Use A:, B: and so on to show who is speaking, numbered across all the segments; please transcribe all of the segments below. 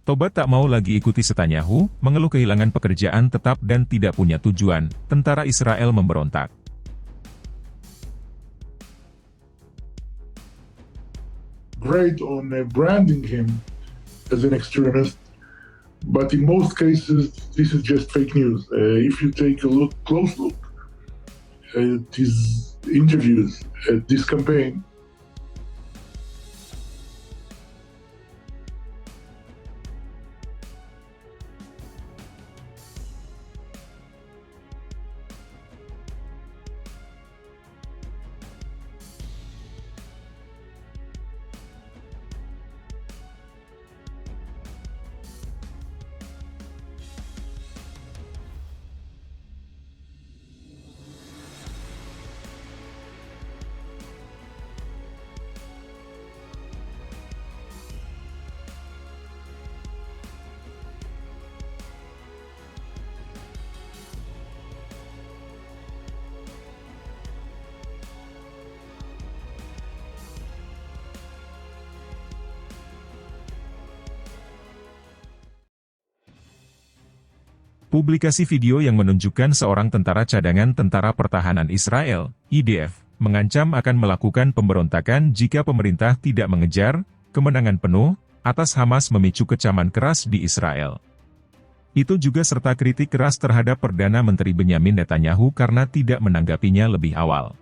A: Tobat tak mau lagi ikuti Netanyahu, mengeluh kehilangan pekerjaan tetap dan tidak punya tujuan. Tentara Israel memberontak.
B: Great on branding him as an extremist, but in most cases, this is just fake news. If you take a close look at his interviews at this campaign,
A: Publikasi video yang menunjukkan seorang tentara cadangan Tentara Pertahanan Israel, IDF, mengancam akan melakukan pemberontakan jika pemerintah tidak mengejar kemenangan penuh atas Hamas memicu kecaman keras di Israel. Itu juga serta kritik keras terhadap Perdana Menteri Benyamin Netanyahu karena tidak menanggapinya lebih awal.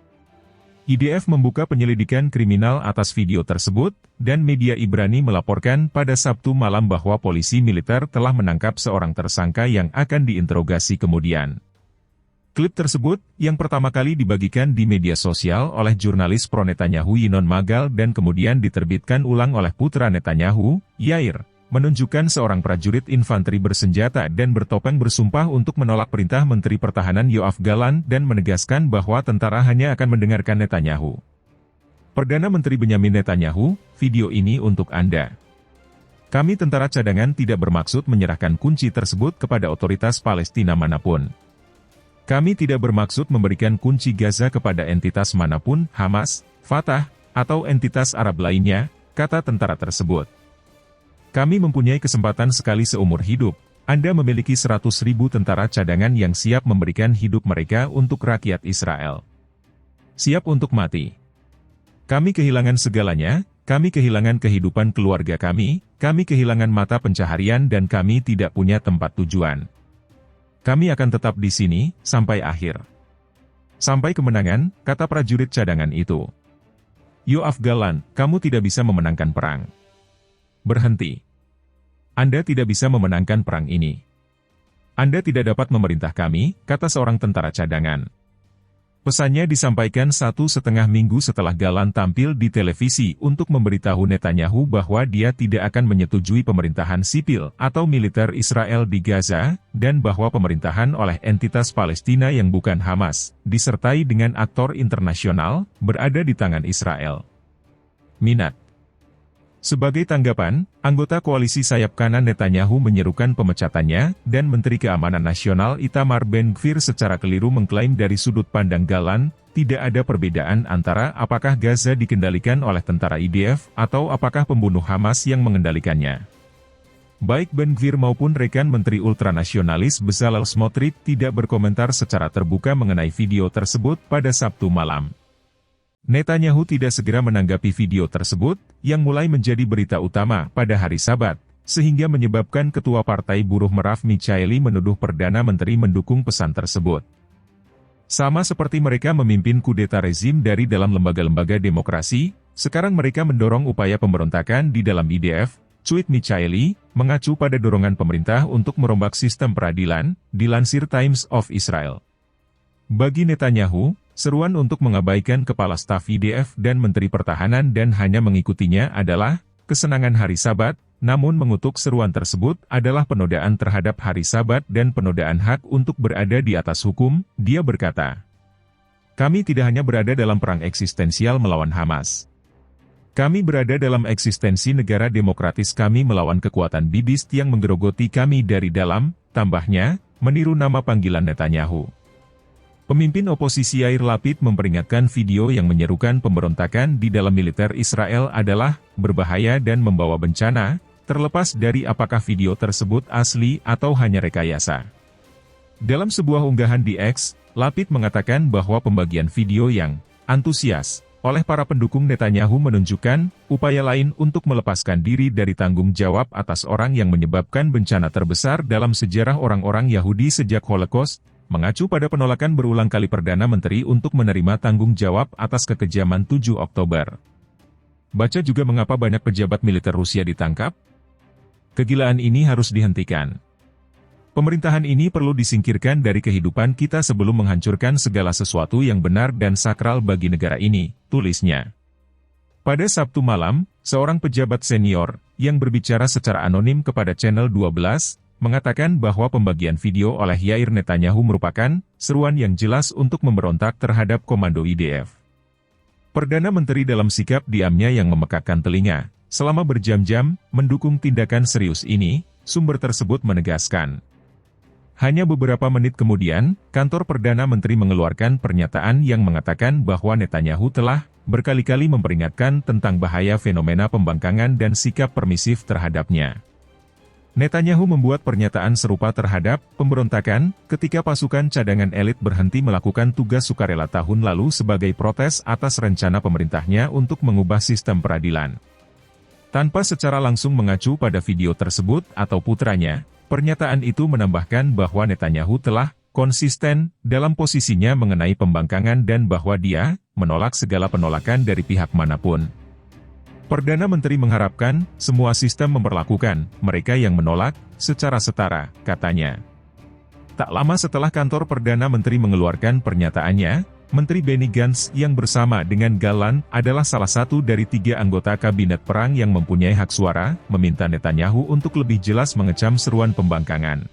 A: IDF membuka penyelidikan kriminal atas video tersebut, dan media Ibrani melaporkan pada Sabtu malam bahwa polisi militer telah menangkap seorang tersangka yang akan diinterogasi kemudian. Klip tersebut, yang pertama kali dibagikan di media sosial oleh jurnalis pro-Netanyahu Yinon Magal dan kemudian diterbitkan ulang oleh putra Netanyahu, Yair, menunjukkan seorang prajurit infanteri bersenjata dan bertopeng bersumpah untuk menolak perintah Menteri Pertahanan Yoav Gallant dan menegaskan bahwa tentara hanya akan mendengarkan Netanyahu. Perdana Menteri Benyamin Netanyahu, video ini untuk Anda. Kami tentara cadangan tidak bermaksud menyerahkan kunci tersebut kepada otoritas Palestina manapun. Kami tidak bermaksud memberikan kunci Gaza kepada entitas manapun, Hamas, Fatah, atau entitas Arab lainnya, kata tentara tersebut. Kami mempunyai kesempatan sekali seumur hidup. Anda memiliki 100.000 tentara cadangan yang siap memberikan hidup mereka untuk rakyat Israel. Siap untuk mati. Kami kehilangan segalanya, kami kehilangan kehidupan keluarga kami kehilangan mata pencaharian dan kami tidak punya tempat tujuan. Kami akan tetap di sini, sampai akhir. Sampai kemenangan, kata prajurit cadangan itu. Yoav Gallant, kamu tidak bisa memenangkan perang. Berhenti. Anda tidak bisa memenangkan perang ini. Anda tidak dapat memerintah kami, kata seorang tentara cadangan. Pesannya disampaikan 1,5 minggu setelah Gallant tampil di televisi untuk memberitahu Netanyahu bahwa dia tidak akan menyetujui pemerintahan sipil atau militer Israel di Gaza, dan bahwa pemerintahan oleh entitas Palestina yang bukan Hamas, disertai dengan aktor internasional, berada di tangan Israel. Minat. Sebagai tanggapan, anggota koalisi sayap kanan Netanyahu menyerukan pemecatannya, dan Menteri Keamanan Nasional Itamar Ben-Gvir secara keliru mengklaim dari sudut pandang Gallant, tidak ada perbedaan antara apakah Gaza dikendalikan oleh tentara IDF, atau apakah pembunuh Hamas yang mengendalikannya. Baik Ben-Gvir maupun rekan Menteri Ultranasionalis Bezalel Smotrich tidak berkomentar secara terbuka mengenai video tersebut pada Sabtu malam. Netanyahu tidak segera menanggapi video tersebut, yang mulai menjadi berita utama pada hari Sabat, sehingga menyebabkan Ketua Partai Buruh Merav Michaeli menuduh Perdana Menteri mendukung pesan tersebut. Sama seperti mereka memimpin kudeta rezim dari dalam lembaga-lembaga demokrasi, sekarang mereka mendorong upaya pemberontakan di dalam IDF, cuit Michaeli, mengacu pada dorongan pemerintah untuk merombak sistem peradilan, dilansir Times of Israel. Bagi Netanyahu, seruan untuk mengabaikan Kepala Staf IDF dan Menteri Pertahanan dan hanya mengikutinya adalah kesenangan hari Sabat, namun mengutuk seruan tersebut adalah penodaan terhadap hari Sabat dan penodaan hak untuk berada di atas hukum, dia berkata. Kami tidak hanya berada dalam perang eksistensial melawan Hamas. Kami berada dalam eksistensi negara demokratis kami melawan kekuatan bibis yang menggerogoti kami dari dalam, tambahnya, meniru nama panggilan Netanyahu. Pemimpin oposisi Yair Lapid memperingatkan video yang menyerukan pemberontakan di dalam militer Israel adalah berbahaya dan membawa bencana, terlepas dari apakah video tersebut asli atau hanya rekayasa. Dalam sebuah unggahan di X, Lapid mengatakan bahwa pembagian video yang antusias oleh para pendukung Netanyahu menunjukkan upaya lain untuk melepaskan diri dari tanggung jawab atas orang yang menyebabkan bencana terbesar dalam sejarah orang-orang Yahudi sejak Holocaust, mengacu pada penolakan berulang kali Perdana Menteri untuk menerima tanggung jawab atas kekejaman 7 Oktober. Baca juga mengapa banyak pejabat militer Rusia ditangkap? Kegilaan ini harus dihentikan. Pemerintahan ini perlu disingkirkan dari kehidupan kita sebelum menghancurkan segala sesuatu yang benar dan sakral bagi negara ini, tulisnya. Pada Sabtu malam, seorang pejabat senior, yang berbicara secara anonim kepada Channel 12, mengatakan bahwa pembagian video oleh Yair Netanyahu merupakan seruan yang jelas untuk memberontak terhadap komando IDF. Perdana Menteri dalam sikap diamnya yang memekakkan telinga, selama berjam-jam, mendukung tindakan serius ini, sumber tersebut menegaskan. Hanya beberapa menit kemudian, kantor Perdana Menteri mengeluarkan pernyataan yang mengatakan bahwa Netanyahu telah berkali-kali memperingatkan tentang bahaya fenomena pembangkangan dan sikap permisif terhadapnya. Netanyahu membuat pernyataan serupa terhadap pemberontakan ketika pasukan cadangan elit berhenti melakukan tugas sukarela tahun lalu sebagai protes atas rencana pemerintahnya untuk mengubah sistem peradilan. Tanpa secara langsung mengacu pada video tersebut atau putranya, pernyataan itu menambahkan bahwa Netanyahu telah konsisten dalam posisinya mengenai pembangkangan dan bahwa dia menolak segala penolakan dari pihak manapun. Perdana Menteri mengharapkan semua sistem memperlakukan mereka yang menolak secara setara, katanya. Tak lama setelah kantor Perdana Menteri mengeluarkan pernyataannya, Menteri Benny Gantz yang bersama dengan Gallant adalah salah satu dari 3 anggota kabinet perang yang mempunyai hak suara, meminta Netanyahu untuk lebih jelas mengecam seruan pembangkangan.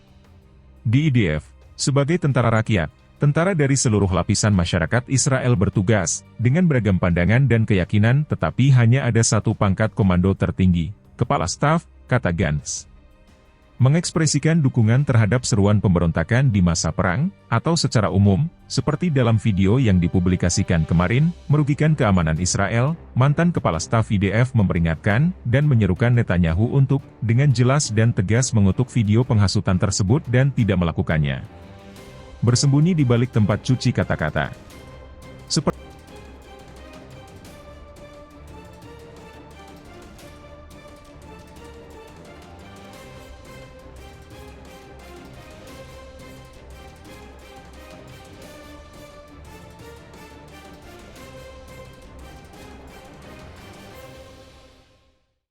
A: Di IDF, sebagai tentara rakyat, tentara dari seluruh lapisan masyarakat Israel bertugas, dengan beragam pandangan dan keyakinan tetapi hanya ada satu pangkat komando tertinggi, Kepala Staf, kata Gantz. Mengekspresikan dukungan terhadap seruan pemberontakan di masa perang, atau secara umum, seperti dalam video yang dipublikasikan kemarin, merugikan keamanan Israel, mantan Kepala Staf IDF memperingatkan dan menyerukan Netanyahu untuk, dengan jelas dan tegas mengutuk video penghasutan tersebut dan tidak melakukannya. Bersembunyi di balik tempat cuci kata-kata. Seperti